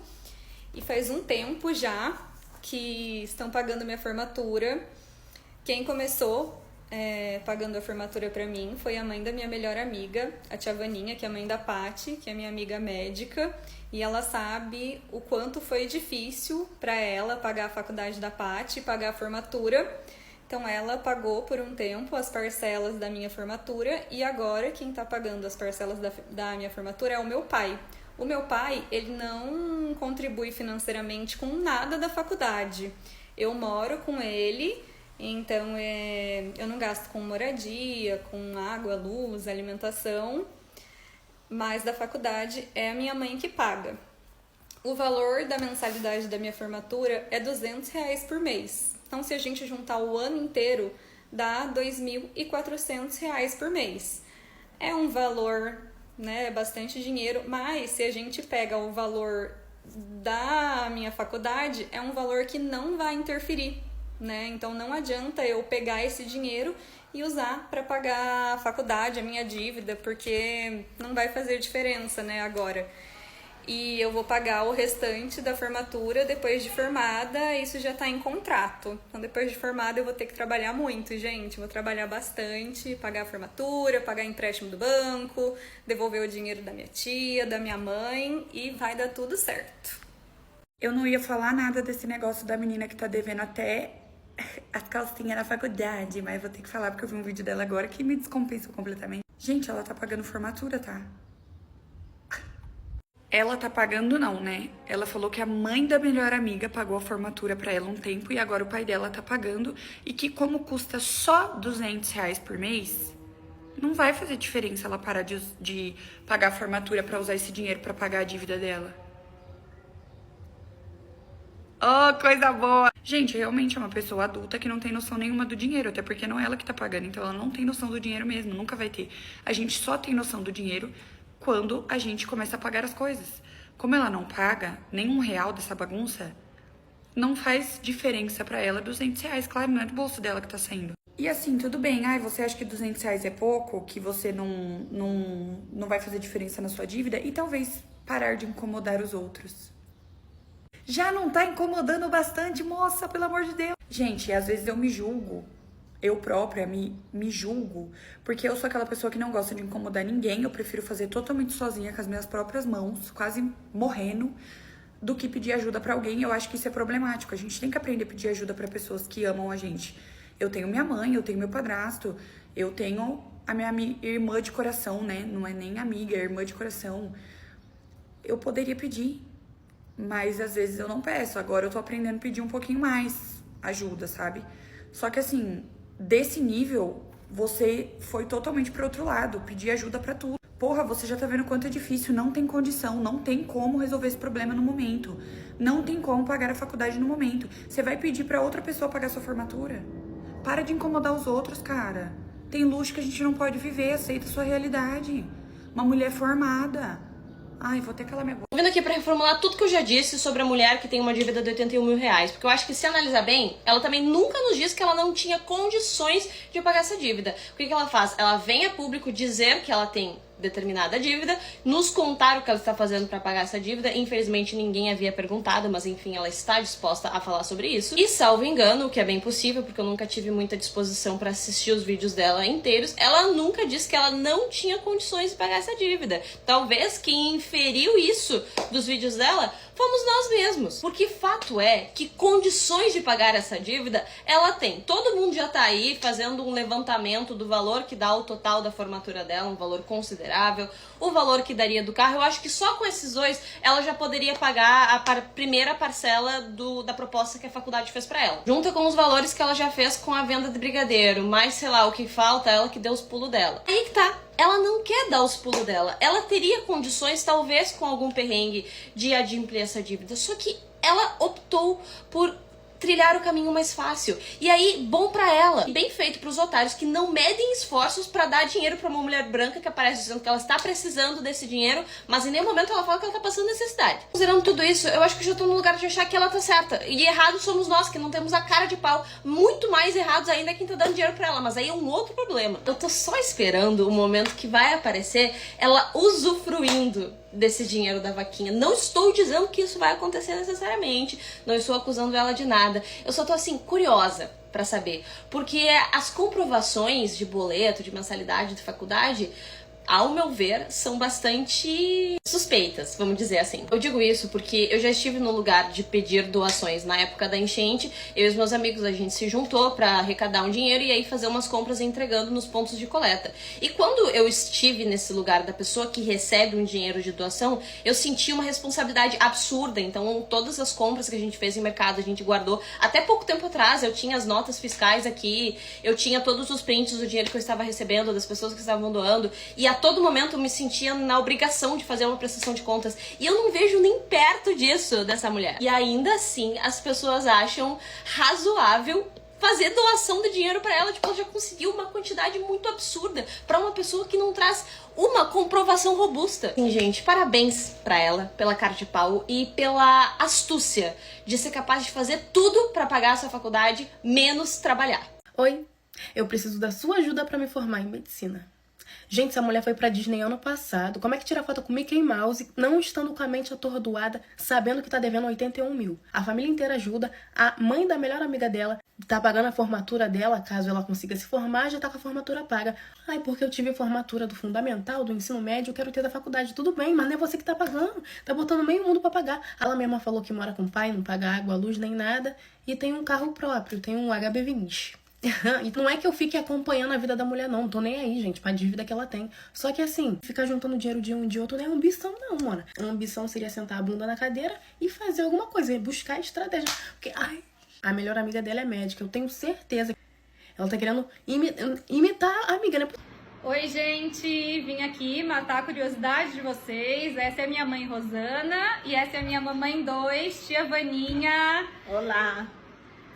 e faz um tempo já que estão pagando minha formatura. Quem começou pagando a formatura pra mim foi a mãe da minha melhor amiga, a tia Vaninha, que é a mãe da Paty, que é minha amiga médica, e ela sabe o quanto foi difícil pra ela pagar a faculdade da Paty, pagar a formatura. Então ela pagou por um tempo as parcelas da minha formatura e agora quem tá pagando as parcelas da minha formatura é o meu pai. O meu pai, ele não contribui financeiramente com nada da faculdade. Eu moro com ele. Então, eu não gasto com moradia, com água, luz, alimentação, mas da faculdade é a minha mãe que paga. O valor da mensalidade da minha formatura é R$200 por mês. Então, se a gente juntar o ano inteiro, dá R$2.400 por mês. É um valor, né, bastante dinheiro, mas se a gente pega o valor da minha faculdade, é um valor que não vai interferir, né? Então não adianta eu pegar esse dinheiro e usar para pagar a faculdade, a minha dívida, porque não vai fazer diferença, né, agora. E eu vou pagar o restante da formatura depois de formada, isso já tá em contrato. Então depois de formada eu vou ter que trabalhar muito, gente, vou trabalhar bastante, pagar a formatura, pagar empréstimo do banco, devolver o dinheiro da minha tia, da minha mãe e vai dar tudo certo. Eu não ia falar nada desse negócio da menina que tá devendo até as calcinhas na faculdade, mas vou ter que falar porque eu vi um vídeo dela agora que me descompensou completamente. Gente, ela tá pagando formatura, tá? Ela tá pagando não, né? Ela falou que a mãe da melhor amiga pagou a formatura pra ela um tempo e agora o pai dela tá pagando e que como custa só R$200 por mês, não vai fazer diferença ela parar de pagar a formatura pra usar esse dinheiro pra pagar a dívida dela. Oh, coisa boa! Gente, realmente é uma pessoa adulta que não tem noção nenhuma do dinheiro, até porque não é ela que tá pagando, então ela não tem noção do dinheiro mesmo, nunca vai ter. A gente só tem noção do dinheiro quando a gente começa a pagar as coisas. Como ela não paga nenhum real dessa bagunça, não faz diferença pra ela R$200, claro, não é do bolso dela que tá saindo. E assim, tudo bem, ai, você acha que R$200 é pouco, que você não vai fazer diferença na sua dívida, e talvez parar de incomodar os outros. Já não tá incomodando bastante, moça, pelo amor de Deus. Gente, às vezes eu me julgo, eu própria me julgo, porque eu sou aquela pessoa que não gosta de incomodar ninguém, eu prefiro fazer totalmente sozinha, com as minhas próprias mãos, quase morrendo, do que pedir ajuda pra alguém. Eu acho que isso é problemático, a gente tem que aprender a pedir ajuda pra pessoas que amam a gente. Eu tenho minha mãe, eu tenho meu padrasto, eu tenho a minha irmã de coração, né? Não é nem amiga, é irmã de coração. Eu poderia pedir. mas às vezes eu não peço. Agora eu tô aprendendo a pedir um pouquinho mais ajuda, sabe? Só que assim, desse nível, você foi totalmente pro outro lado, pedir ajuda pra tudo. Porra, você já tá vendo quanto é difícil, não tem condição, não tem como resolver esse problema no momento. Não tem como pagar a faculdade no momento. Você vai pedir pra outra pessoa pagar sua formatura? Para de incomodar os outros, cara. Tem luxo que a gente não pode viver, aceita a sua realidade. Uma mulher formada. Ai, vou ter que calar minha boca. Tô vindo aqui pra reformular tudo que eu já disse sobre a mulher que tem uma dívida de 81 mil reais. Porque eu acho que, se analisar bem, ela também nunca nos disse que ela não tinha condições de pagar essa dívida. O que ela faz? Ela vem a público dizer que ela tem determinada dívida, nos contar o que ela está fazendo para pagar essa dívida. Infelizmente ninguém havia perguntado, mas enfim, ela está disposta a falar sobre isso. E salvo engano, o que é bem possível, porque eu nunca tive muita disposição para assistir os vídeos dela inteiros, ela nunca disse que ela não tinha condições de pagar essa dívida. Talvez quem inferiu isso dos vídeos dela fomos nós mesmos. Porque fato é que condições de pagar essa dívida ela tem. Todo mundo já tá aí fazendo um levantamento do valor que dá o total da formatura dela, um valor considerável, o valor que daria do carro. Eu acho que só com esses dois ela já poderia pagar a primeira parcela da proposta que a faculdade fez pra ela. Junta com os valores que ela já fez com a venda de brigadeiro, mais sei lá, o que falta, ela que deu os pulos dela. Aí que tá. Ela não quer dar os pulos dela. Ela teria condições, talvez com algum perrengue, de adimplir essa dívida. Só que ela optou por trilhar o caminho mais fácil. E aí, bom pra ela. E bem feito pros otários que não medem esforços pra dar dinheiro pra uma mulher branca que aparece dizendo que ela está precisando desse dinheiro, mas em nenhum momento ela fala que ela tá passando necessidade. Considerando tudo isso, eu acho que eu já tô no lugar de achar que ela tá certa. E errados somos nós, que não temos a cara de pau. Muito mais errados ainda quem tá dando dinheiro pra ela. Mas aí é um outro problema. Eu tô só esperando o momento que vai aparecer ela usufruindo desse dinheiro da vaquinha. Não estou dizendo que isso vai acontecer necessariamente, não estou acusando ela de nada. Eu só tô assim, curiosa pra saber, porque as comprovações de boleto, de mensalidade de faculdade, ao meu ver, são bastante suspeitas, vamos dizer assim. Eu digo isso porque eu já estive no lugar de pedir doações na época da enchente. Eu e os meus amigos, a gente se juntou pra arrecadar um dinheiro e aí fazer umas compras entregando nos pontos de coleta. E quando eu estive nesse lugar da pessoa que recebe um dinheiro de doação, eu senti uma responsabilidade absurda. Então, todas as compras que a gente fez em mercado, a gente guardou. Até pouco tempo atrás, eu tinha as notas fiscais aqui, eu tinha todos os prints do dinheiro que eu estava recebendo, das pessoas que estavam doando, e a todo momento eu me sentia na obrigação de fazer uma prestação de contas. E eu não vejo nem perto disso dessa mulher. E ainda assim, as pessoas acham razoável fazer doação de dinheiro pra ela. Tipo, ela já conseguiu uma quantidade muito absurda pra uma pessoa que não traz uma comprovação robusta. Sim, gente, parabéns pra ela, pela cara de pau e pela astúcia de ser capaz de fazer tudo pra pagar a sua faculdade, menos trabalhar. Oi, eu preciso da sua ajuda pra me formar em medicina. Gente, essa mulher foi pra Disney ano passado. Como é que tira foto com Mickey Mouse, não estando com a mente atordoada, sabendo que tá devendo 81 mil? A família inteira ajuda. A mãe da melhor amiga dela tá pagando a formatura dela, caso ela consiga se formar, já tá com a formatura paga. Ai, porque eu tive formatura do fundamental, do ensino médio, eu quero ter da faculdade. Tudo bem, mas não é você que tá pagando. Tá botando meio mundo pra pagar. Ela mesma falou que mora com o pai, não paga água, luz, nem nada. E tem um carro próprio, tem um HB20. E não é que eu fique acompanhando a vida da mulher, não tô nem aí, gente, pra dívida que ela tem. Só que assim, ficar juntando dinheiro de um e de outro não é ambição, não, mano. A ambição seria sentar a bunda na cadeira e fazer alguma coisa, buscar estratégia. Porque, ai, a melhor amiga dela é médica, eu tenho certeza. Ela tá querendo imitar a amiga, né? Oi, gente! Vim aqui matar a curiosidade de vocês. Essa é a minha mãe Rosana e essa é a minha mamãe 2, tia Vaninha. Olá!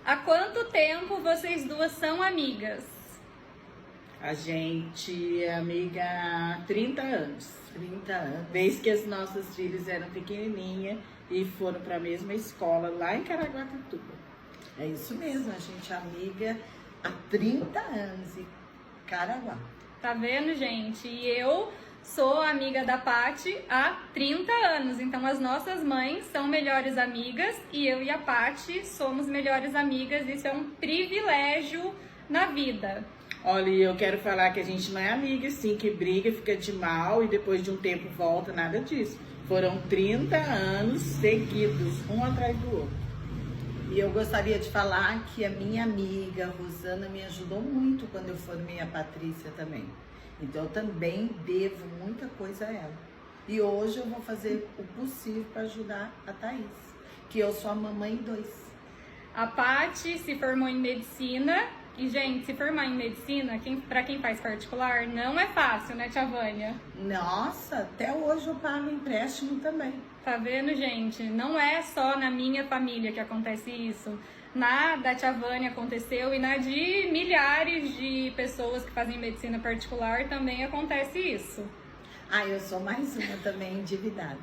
Há quanto tempo vocês duas são amigas? A gente é amiga há 30 anos. 30 anos. Desde que as nossas filhas eram pequenininhas e foram para a mesma escola lá em Caraguatatuba. É isso mesmo, a gente é amiga há 30 anos em Caraguá. Tá vendo, gente? E eu sou amiga da Paty há 30 anos, então as nossas mães são melhores amigas e eu e a Paty somos melhores amigas. Isso é um privilégio na vida. Olha, eu quero falar que a gente não é amiga, sim, que briga, fica de mal e depois de um tempo volta, nada disso. Foram 30 anos seguidos, um atrás do outro. E eu gostaria de falar que a minha amiga Rosana me ajudou muito quando eu formei a Patrícia também. Então eu também devo muita coisa a ela. E hoje eu vou fazer o possível para ajudar a Thaís, que eu sou a mamãe 2. A Paty se formou em medicina. E, gente, se formar em medicina, pra quem faz particular, não é fácil, né, tia Vânia? Nossa, até hoje eu pago empréstimo também. Tá vendo, gente? Não é só na minha família que acontece isso. Na da tia Vânia aconteceu e na de milhares de pessoas que fazem medicina particular também acontece isso. Ah, eu sou mais uma também endividada.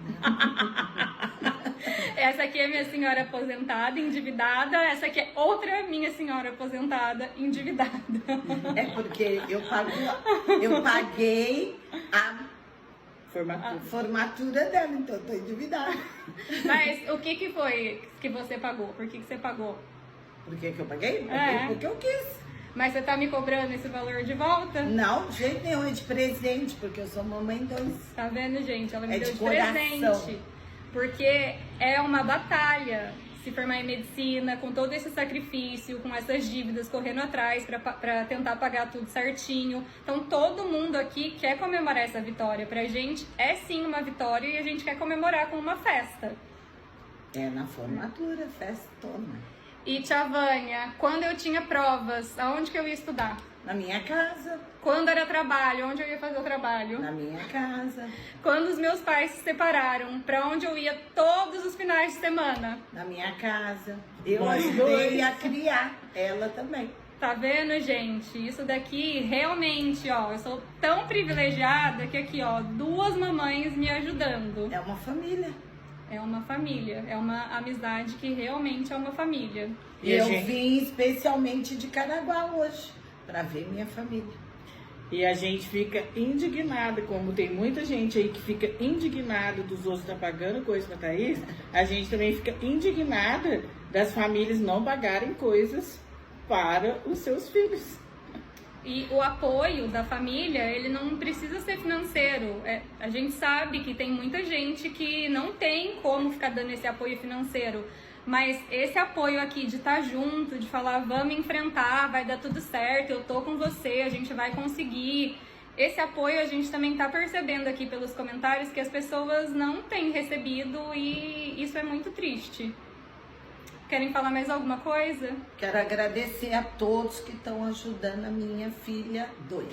Essa aqui é minha senhora aposentada, endividada. Essa aqui é outra minha senhora aposentada, endividada. É porque eu paguei a formatura dela, então eu tô endividada. Mas o que foi que você pagou? Por que você pagou? Por que eu paguei? Porque eu quis. Mas você tá me cobrando esse valor de volta? Não, de jeito nenhum, é de presente, porque eu sou mamãe 2. Tá vendo, gente? Ela me deu de coração. presente. Porque é uma batalha se formar em medicina, com todo esse sacrifício, com essas dívidas correndo atrás pra tentar pagar tudo certinho. Então todo mundo aqui quer comemorar essa vitória. Pra gente é sim uma vitória e a gente quer comemorar com uma festa. É na formatura, festona. E tia Vânia, quando eu tinha provas, aonde que eu ia estudar? Na minha casa. Quando era trabalho, onde eu ia fazer o trabalho? Na minha casa. Quando os meus pais se separaram, pra onde eu ia todos os finais de semana? Na minha casa. Eu ajudei a criar ela também. Tá vendo, gente? Isso daqui, realmente, ó, eu sou tão privilegiada que aqui, ó, 2 mamães me ajudando. É uma família. É uma família, é uma amizade que realmente é uma família. E eu vim especialmente de Caraguá hoje, pra ver minha família. E a gente fica indignada, como tem muita gente aí que fica indignada dos outros estar pagando coisa pra Thaís, a gente também fica indignada das famílias não pagarem coisas para os seus filhos. E o apoio da família, ele não precisa ser financeiro. A gente sabe que tem muita gente que não tem como ficar dando esse apoio financeiro. Mas esse apoio aqui de estar junto, de falar, vamos enfrentar, vai dar tudo certo, eu tô com você, a gente vai conseguir. Esse apoio a gente também tá percebendo aqui pelos comentários que as pessoas não têm recebido e isso é muito triste. Querem falar mais alguma coisa? Quero agradecer a todos que estão ajudando a minha filha 2.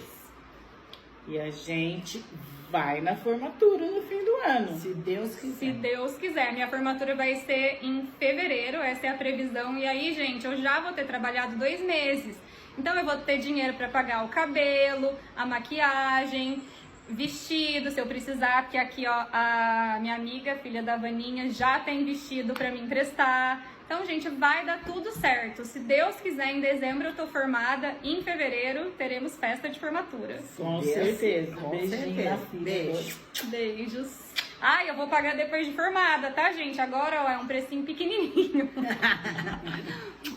E a gente vai na formatura no fim do ano. Se Deus quiser. Se Deus quiser. Minha formatura vai ser em fevereiro, essa é a previsão. E aí, gente, eu já vou ter trabalhado 2 meses. Então eu vou ter dinheiro para pagar o cabelo, a maquiagem, vestido, se eu precisar, porque aqui, ó, a minha amiga, filha da Vaninha, já tem vestido para me emprestar. Então, gente, vai dar tudo certo. Se Deus quiser, em dezembro eu tô formada. Em fevereiro teremos festa de formatura. Com certeza. Com Beijinho na filha. Beijo. Beijos. Ah, eu vou pagar depois de formada, tá, gente? Agora, ó, é um precinho pequenininho.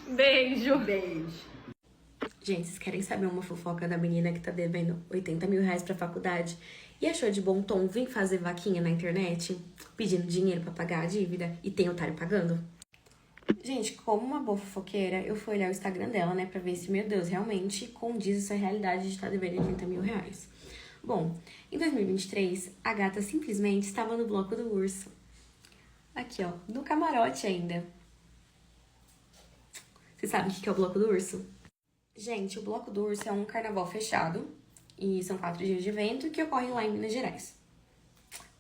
Beijo. Beijo. Gente, vocês querem saber uma fofoca da menina que tá devendo 80 mil reais pra faculdade e achou de bom tom vir fazer vaquinha na internet pedindo dinheiro pra pagar a dívida e tem otário pagando? Gente, como uma boa fofoqueira, eu fui olhar o Instagram dela, né, pra ver se, meu Deus, realmente condiz essa realidade de estar devendo 80 mil reais. Bom, em 2023, a gata simplesmente estava no bloco do urso. Aqui, ó, no camarote ainda. Vocês sabem o que é o bloco do urso? Gente, o bloco do urso é um carnaval fechado e são 4 dias de evento que ocorrem lá em Minas Gerais.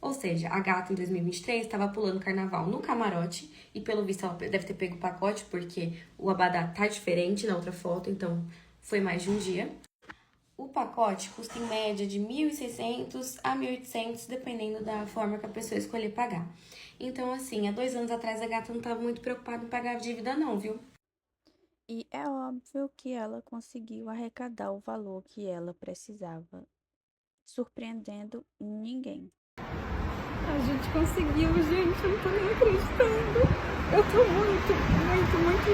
Ou seja, a gata em 2023 estava pulando carnaval no camarote e pelo visto ela deve ter pego o pacote porque o abadá tá diferente na outra foto, então foi mais de um dia. O pacote custa em média de 1.600 a 1.800, dependendo da forma que a pessoa escolher pagar. Então, assim, há 2 anos atrás a gata não estava muito preocupada em pagar a dívida não, viu? E é óbvio que ela conseguiu arrecadar o valor que ela precisava, surpreendendo ninguém. A gente conseguiu, gente, eu não tô nem acreditando. Eu tô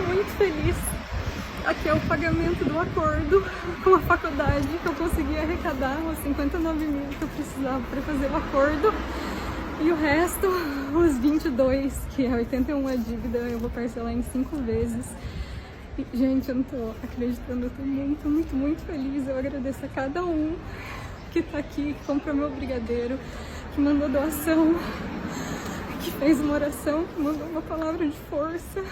muito feliz. Aqui é o pagamento do acordo com a faculdade que eu consegui arrecadar os 59 mil que eu precisava para fazer o acordo. E o resto, os 22, que é 81 a dívida, eu vou parcelar em 5 vezes. E, gente, eu não tô acreditando, eu tô muito feliz. Eu agradeço a cada um que tá aqui, que comprou meu brigadeiro, que mandou doação, que fez uma oração, que mandou uma palavra de força,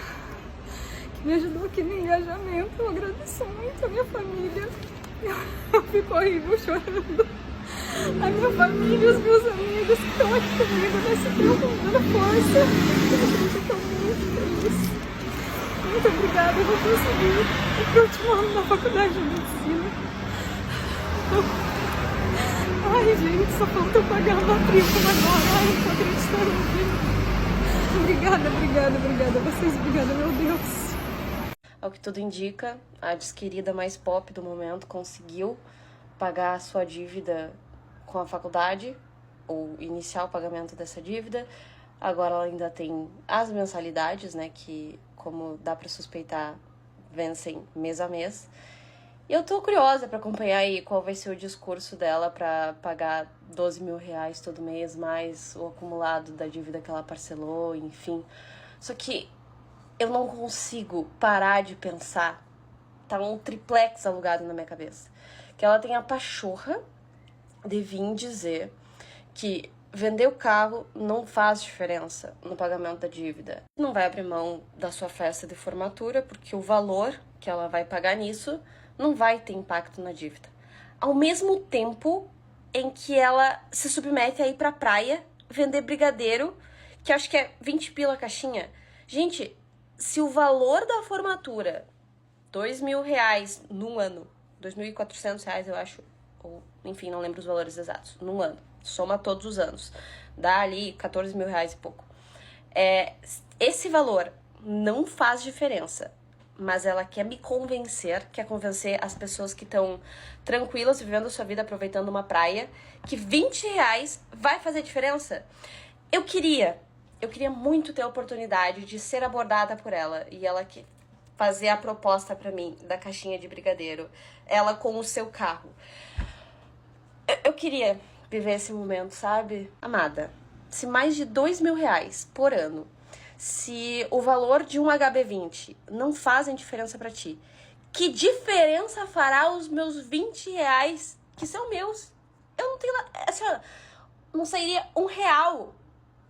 que me ajudou aqui no engajamento. Eu agradeço muito a minha família. Eu fico horrível chorando. A minha família, os meus amigos que estão aqui comigo nesse tempo, me dando força. Eu estou muito feliz. Muito obrigada, eu vou conseguir ir para o último ano da faculdade de medicina. Ai, gente, só falta eu pagar a matrícula agora. Ai, não tô acreditando nisso. Obrigada a vocês. Obrigada, meu Deus. Ao que tudo indica, a desquerida mais pop do momento conseguiu pagar a sua dívida com a faculdade, ou iniciar o pagamento dessa dívida. Agora ela ainda tem as mensalidades, né, que, como dá para suspeitar, vencem mês a mês. E eu tô curiosa para acompanhar aí qual vai ser o discurso dela para pagar 12 mil reais todo mês, mais o acumulado da dívida que ela parcelou, enfim. Só que eu não consigo parar de pensar, tá um triplex alugado na minha cabeça, que ela tem a pachorra de vir dizer que vender o carro não faz diferença no pagamento da dívida. Não vai abrir mão da sua festa de formatura, porque o valor que ela vai pagar nisso não vai ter impacto na dívida. Ao mesmo tempo em que ela se submete a ir pra praia, vender brigadeiro, que acho que é 20 pila a caixinha. Gente, se o valor da formatura, 2 mil reais num ano, 2.400 reais eu acho, ou enfim, não lembro os valores exatos, num ano, soma todos os anos, dá ali 14 mil reais e pouco. Esse valor não faz diferença, mas ela quer me convencer, quer convencer as pessoas que estão tranquilas, vivendo a sua vida, aproveitando uma praia, que 20 reais vai fazer diferença. Eu queria muito ter a oportunidade de ser abordada por ela, e ela que fazer a proposta pra mim da caixinha de brigadeiro, ela com o seu carro. Eu queria viver esse momento, sabe? Amada, se mais de 2 mil reais por ano, se o valor de um HB20 não fazem diferença pra ti, que diferença fará os meus 20 reais que são meus? Eu não tenho nada, assim, não sairia R$1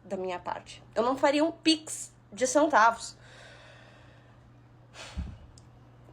da minha parte. Eu não faria um pix de centavos.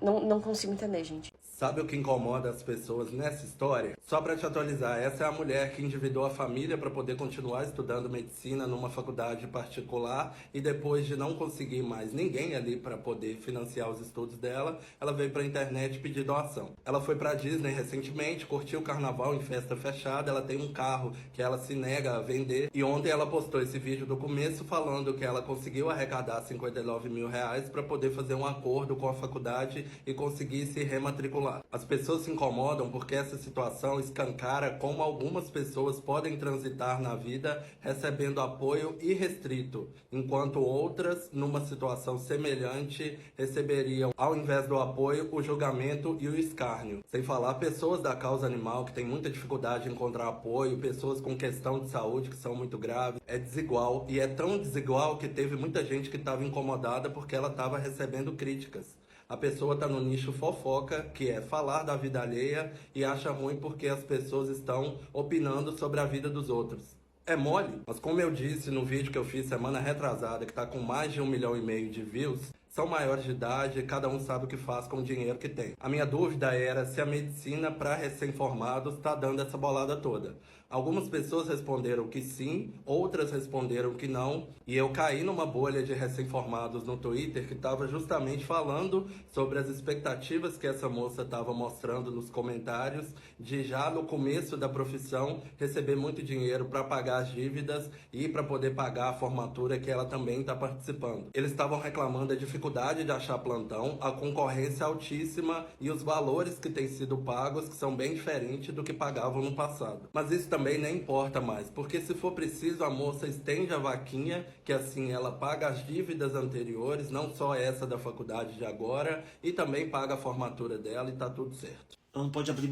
Não consigo entender, gente. Sabe o que incomoda as pessoas nessa história? Só para te atualizar, essa é a mulher que endividou a família para poder continuar estudando medicina numa faculdade particular, e depois de não conseguir mais ninguém ali para poder financiar os estudos dela, ela veio para a internet pedir doação. Ela foi para Disney recentemente, curtiu o carnaval em festa fechada, ela tem um carro que ela se nega a vender, e ontem ela postou esse vídeo do começo falando que ela conseguiu arrecadar 59 mil reais para poder fazer um acordo com a faculdade e conseguir se rematricular. As pessoas se incomodam porque essa situação escancara como algumas pessoas podem transitar na vida recebendo apoio irrestrito, enquanto outras, numa situação semelhante, receberiam, ao invés do apoio, o julgamento e o escárnio. Sem falar pessoas da causa animal que têm muita dificuldade em encontrar apoio, pessoas com questão de saúde que são muito graves. É desigual, e é tão desigual que teve muita gente que estava incomodada porque ela estava recebendo críticas. A pessoa está no nicho fofoca, que é falar da vida alheia, e acha ruim porque as pessoas estão opinando sobre a vida dos outros. É mole, mas como eu disse no vídeo que eu fiz semana retrasada, que está com mais de 1,5 milhão de views, são maiores de idade e cada um sabe o que faz com o dinheiro que tem. A minha dúvida era se a medicina para recém-formados está dando essa bolada toda. Algumas pessoas responderam que sim, outras responderam que não, e eu caí numa bolha de recém-formados no Twitter que estava justamente falando sobre as expectativas que essa moça estava mostrando nos comentários de já no começo da profissão receber muito dinheiro para pagar as dívidas e para poder pagar a formatura que ela também está participando. Eles estavam reclamando da dificuldade de achar plantão, a concorrência altíssima e os valores que têm sido pagos que são bem diferentes do que pagavam no passado. Mas isso também nem importa mais, porque se for preciso a moça estende a vaquinha, que assim ela paga as dívidas anteriores, não só essa da faculdade de agora, e também paga a formatura dela e tá tudo certo. Ela não pode abrir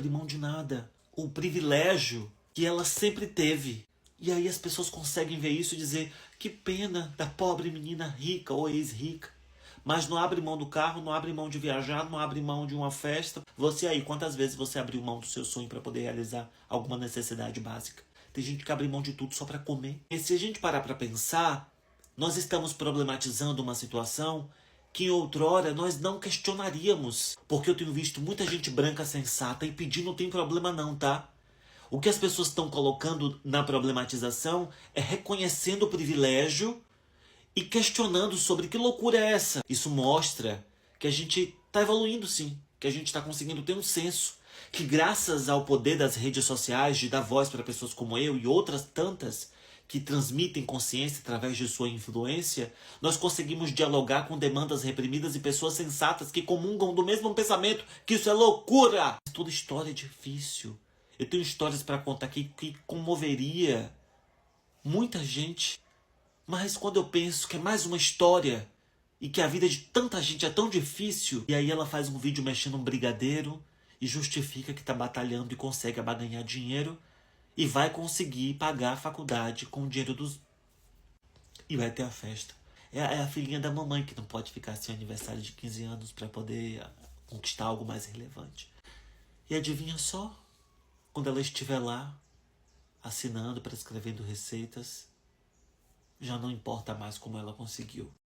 mão de nada. O privilégio que ela sempre teve. E aí as pessoas conseguem ver isso e dizer que pena da pobre menina rica ou ex-rica. Mas não abre mão do carro, não abre mão de viajar, não abre mão de uma festa. Você aí, quantas vezes você abriu mão do seu sonho para poder realizar alguma necessidade básica? Tem gente que abre mão de tudo só para comer. E se a gente parar para pensar, nós estamos problematizando uma situação que em outrora nós não questionaríamos. Porque eu tenho visto muita gente branca sensata e pedir não tem problema não, tá? O que as pessoas estão colocando na problematização é reconhecendo o privilégio e questionando sobre que loucura é essa. Isso mostra que a gente está evoluindo sim, que a gente está conseguindo ter um senso, que graças ao poder das redes sociais, de dar voz para pessoas como eu e outras tantas que transmitem consciência através de sua influência, nós conseguimos dialogar com demandas reprimidas e pessoas sensatas que comungam do mesmo pensamento, que isso é loucura. Toda história é difícil. Eu tenho histórias para contar aqui que comoveria muita gente. Mas quando eu penso que é mais uma história e que a vida de tanta gente é tão difícil, e aí ela faz um vídeo mexendo um brigadeiro e justifica que está batalhando e consegue ganhar dinheiro e vai conseguir pagar a faculdade com o dinheiro dos... E vai ter a festa. É a filhinha da mamãe que não pode ficar sem aniversário de 15 anos para poder conquistar algo mais relevante. E adivinha só? Quando ela estiver lá, assinando, prescrevendo receitas, já não importa mais como ela conseguiu.